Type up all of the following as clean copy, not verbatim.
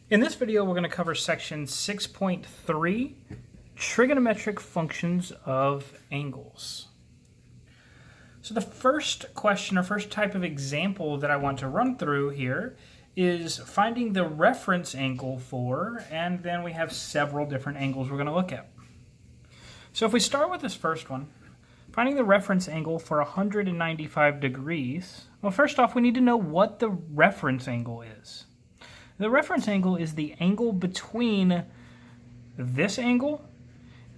In this video, we're going to cover section 6.3, trigonometric functions of angles. So the first question or first type of example that I want to run through here is finding the reference angle for, and then we have several different angles we're going to look at. So if we start with this first one, finding the reference angle for 195 degrees, well, first off, we need to know what the reference angle is. The reference angle is the angle between this angle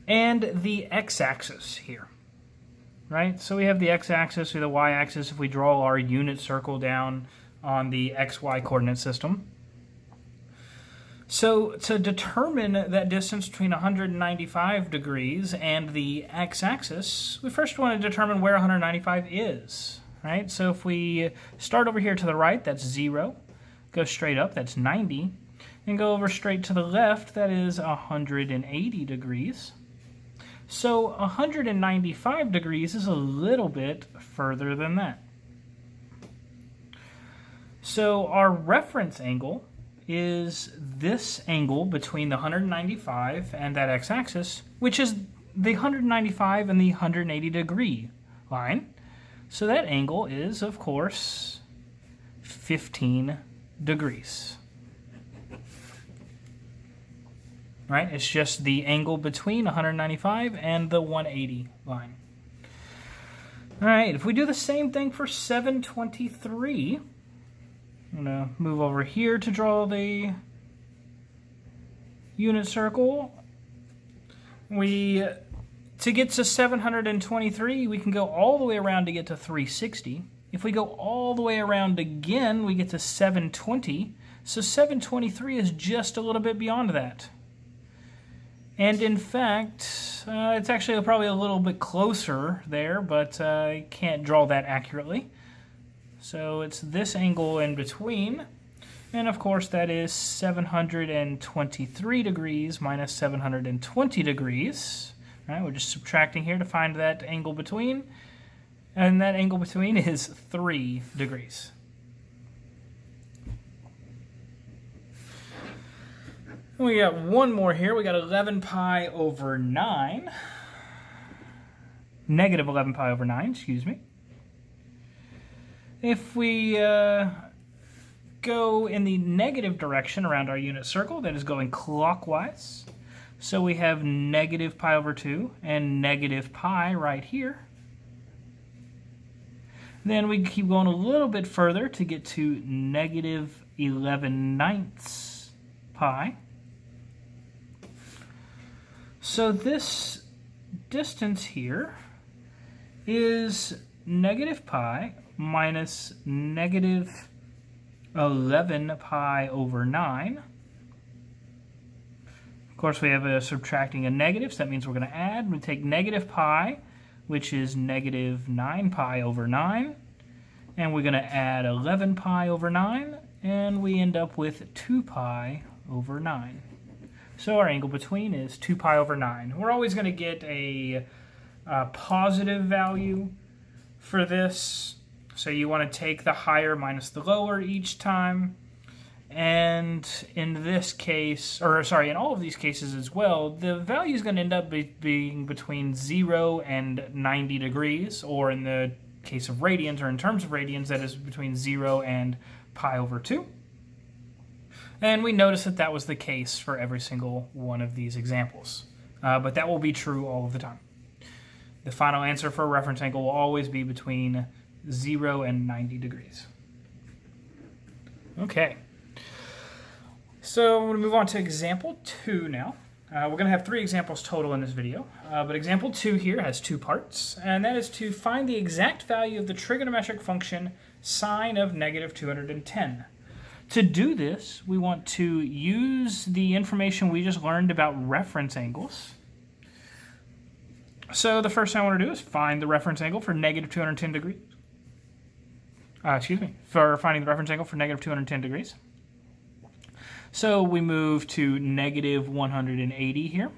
and the x-axis here, right? So we have the x-axis or the y-axis if we draw our unit circle down on the xy coordinate system. So to determine that distance between 195 degrees and the x-axis, we first want to determine where 195 is, right? So if we start over here to the right, that's 0. Go straight up, that's 90. And go over straight to the left, that is 180 degrees. So 195 degrees is a little bit further than that. So our reference angle is this angle between the 195 and that x-axis, which is the 195 and the 180 degree line. So that angle is, of course, 15 degrees. Right? It's just the angle between 195 and the 180 line. All right, if we do the same thing for 723, I'm going to move over here to draw the unit circle. To get to 723, we can go all the way around to get to 360. If we go all the way around again, we get to 720. So 723 is just a little bit beyond that. And in fact, it's actually probably a little bit closer there, but I can't draw that accurately. So it's this angle in between. And of course, that is 723 degrees minus 720 degrees. Right, we're just subtracting here to find that angle between. And that angle between is 3 degrees. And we got one more here. We got 11 pi over 9. Negative 11 pi over 9, excuse me. If we go in the negative direction around our unit circle, that is going clockwise. So we have negative pi over 2 and negative pi right here. Then we keep going a little bit further to get to negative 11/9 pi. So this distance here is negative pi minus negative 11 pi over 9. Of course, we have a subtracting a negative, so that means we're going to add. We take negative pi, which is negative 9 pi over 9. And we're going to add 11 pi over 9, and we end up with 2 pi over 9. So our angle between is 2 pi over 9. We're always going to get a positive value for this. So you want to take the higher minus the lower each time. And in this case, or sorry, in all of these cases as well, the value is going to end up being between 0 and 90 degrees, or in the case of radians, or in terms of radians, that is between 0 and pi over 2. And we notice that that was the case for every single one of these examples. But that will be true all of the time. The final answer for a reference angle will always be between 0 and 90 degrees. Okay. So I'm going to move on to example 2 now. We're going to have 3 examples total in this video, but example 2 here has 2 parts, and that is to find the exact value of the trigonometric function sine of negative 210. To do this, we want to use the information we just learned about reference angles. So the first thing I want to do is find the reference angle for negative 210 degrees. For finding the reference angle for negative 210 degrees. So we move to negative 180 here,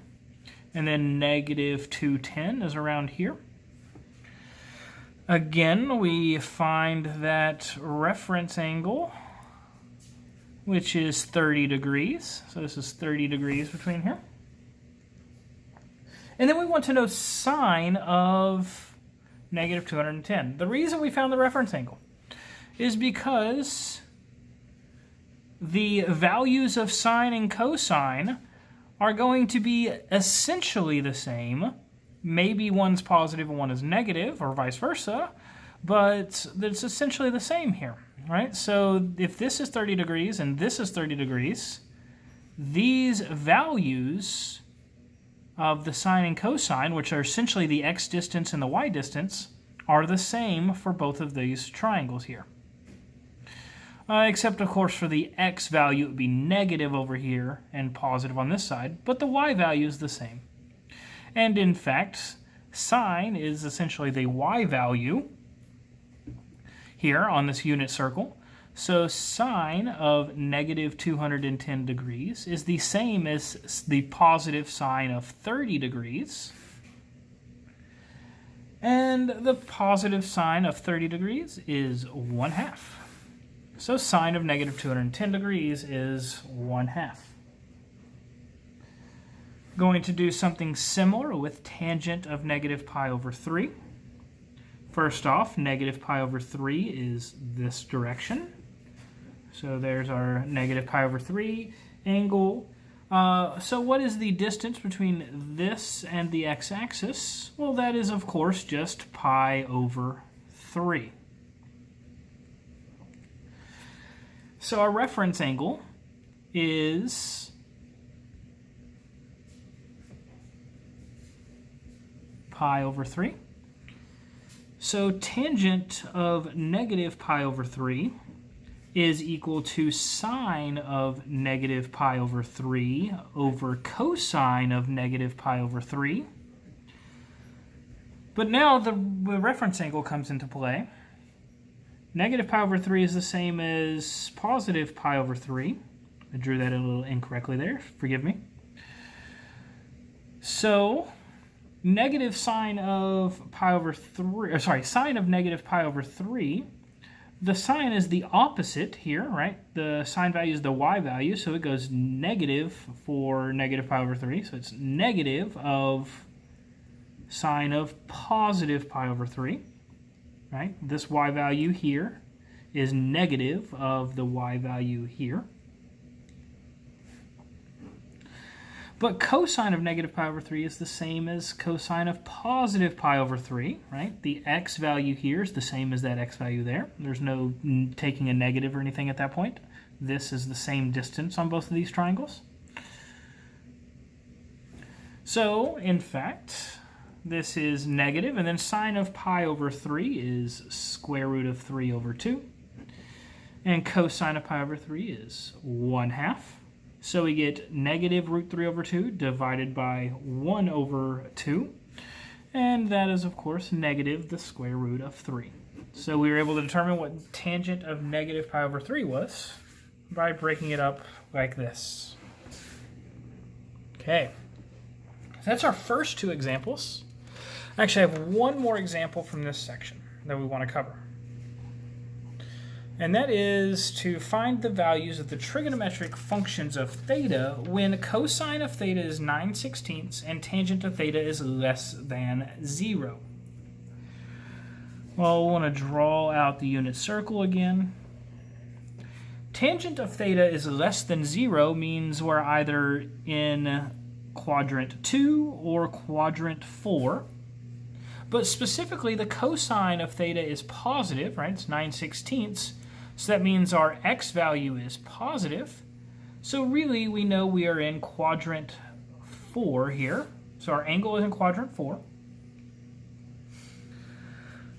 and then negative 210 is around here. Again, we find that reference angle which is 30 degrees. So this is 30 degrees between here. And then we want to know sine of negative 210. The reason we found the reference angle is because the values of sine and cosine are going to be essentially the same. Maybe one's positive and one is negative, or vice versa, but it's essentially the same here, right? So if this is 30 degrees and this is 30 degrees, these values of the sine and cosine, which are essentially the x distance and the y distance, are the same for both of these triangles here. Except, of course, for the x value, it would be negative over here and positive on this side, but the y value is the same. And in fact, sine is essentially the y value here on this unit circle. So sine of negative 210 degrees is the same as the positive sine of 30 degrees. And the positive sine of 30 degrees is 1/2. So sine of negative 210 degrees is 1/2. Going to do something similar with tangent of negative pi over 3. First off, negative pi over 3 is this direction. So there's our negative pi over 3 angle. So what is the distance between this and the x-axis? Well, that is, of course, just pi over 3. So our reference angle is pi over 3. So tangent of negative pi over 3 is equal to sine of negative pi over 3 over cosine of negative pi over 3. But now the reference angle comes into play. Negative pi over 3 is the same as positive pi over 3. I drew that a little incorrectly there. Forgive me. So negative sine of pi over 3, or sorry, sine of negative pi over 3, the sine is the opposite here, right? The sine value is the y value, so it goes negative for negative pi over 3. So it's negative of sine of positive pi over 3, right? This y value here is negative of the y value here. But cosine of negative pi over 3 is the same as cosine of positive pi over 3, right? The x value here is the same as that x value there. There's no taking a negative or anything at that point. This is the same distance on both of these triangles. So, in fact, this is negative, and then sine of pi over 3 is square root of 3 over 2. And cosine of pi over 3 is 1/2. So we get negative root 3 over 2 divided by 1 over 2. And that is, of course, negative the square root of 3. So we were able to determine what tangent of negative pi over 3 was by breaking it up like this. Okay. That's our first two examples. Actually, I have one more example from this section that we want to cover. And that is to find the values of the trigonometric functions of theta when cosine of theta is 9/16 and tangent of theta is less than 0. Well, we'll want to draw out the unit circle again. Tangent of theta is less than 0 means we're either in quadrant 2 or quadrant 4. But specifically, the cosine of theta is positive, right? It's 9/16. So that means our x value is positive. So really, we know we are in quadrant 4 here. So our angle is in quadrant 4.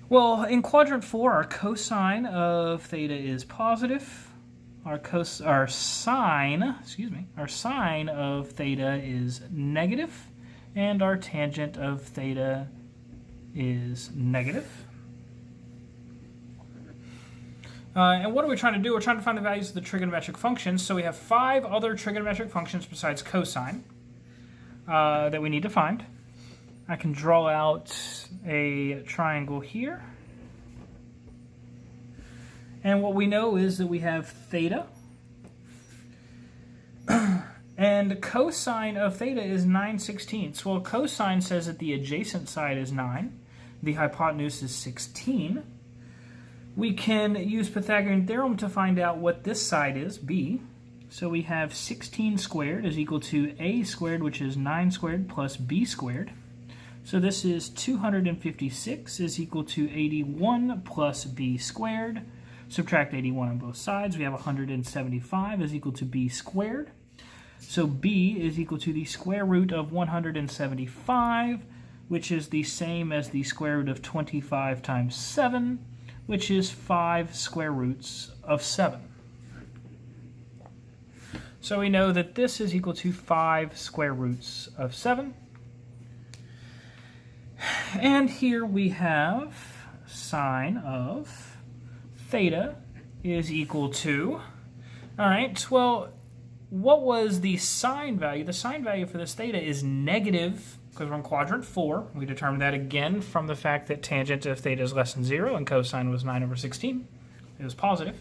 Well, in quadrant 4, our cosine of theta is positive. Our sine of theta is negative, and our tangent of theta is negative. And what are we trying to do? We're trying to find the values of the trigonometric functions. So we have 5 other trigonometric functions besides cosine that we need to find. I can draw out a triangle here. And what we know is that we have theta, And cosine of theta is 9/16. Well, cosine says that the adjacent side is 9. The hypotenuse is 16. We can use Pythagorean Theorem to find out what this side is, b. So we have 16 squared is equal to a squared, which is 9 squared, plus b squared. So this is 256 is equal to 81 plus b squared. Subtract 81 on both sides. We have 175 is equal to b squared. So b is equal to the square root of 175, which is the same as the square root of 25 times 7, which is 5 square roots of 7. So we know that this is equal to 5 square roots of 7. And here we have sine of theta is equal to, all right, well, what was the sine value? The sine value for this theta is negative, because we're in quadrant 4. We determined that again from the fact that tangent of theta is less than 0, and cosine was 9/16. It was positive.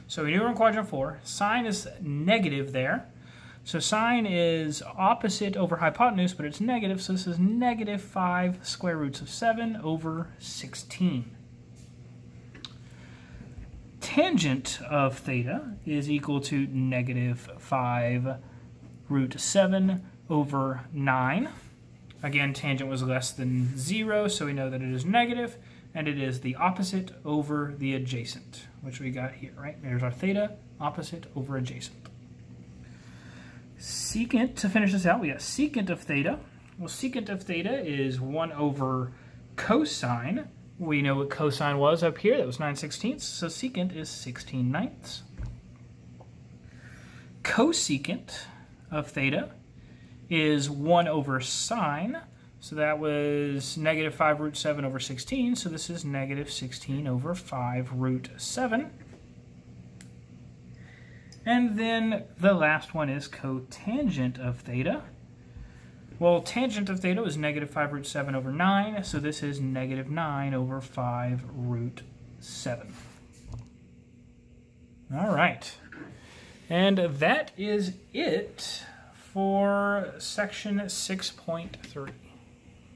So we knew we're in quadrant 4. Sine is negative there. So sine is opposite over hypotenuse, but it's negative, so this is negative 5 square roots of 7 over 16. Tangent of theta is equal to negative 5 root 7 over 9. Again, tangent was less than 0, so we know that it is negative, and it is the opposite over the adjacent, which we got here, right? There's our theta, opposite over adjacent. Secant, to finish this out, we got secant of theta. Well, secant of theta is 1 over cosine. We know what cosine was up here. That was 9/16. So secant is 16/9. Cosecant of theta is 1 over sine. So that was negative 5 root 7 over 16. So this is negative 16 over 5 root 7. And then the last one is cotangent of theta. Well, tangent of theta was negative 5 root 7 over 9, so this is negative 9 over 5 root 7. All right. And that is it for section 6.3.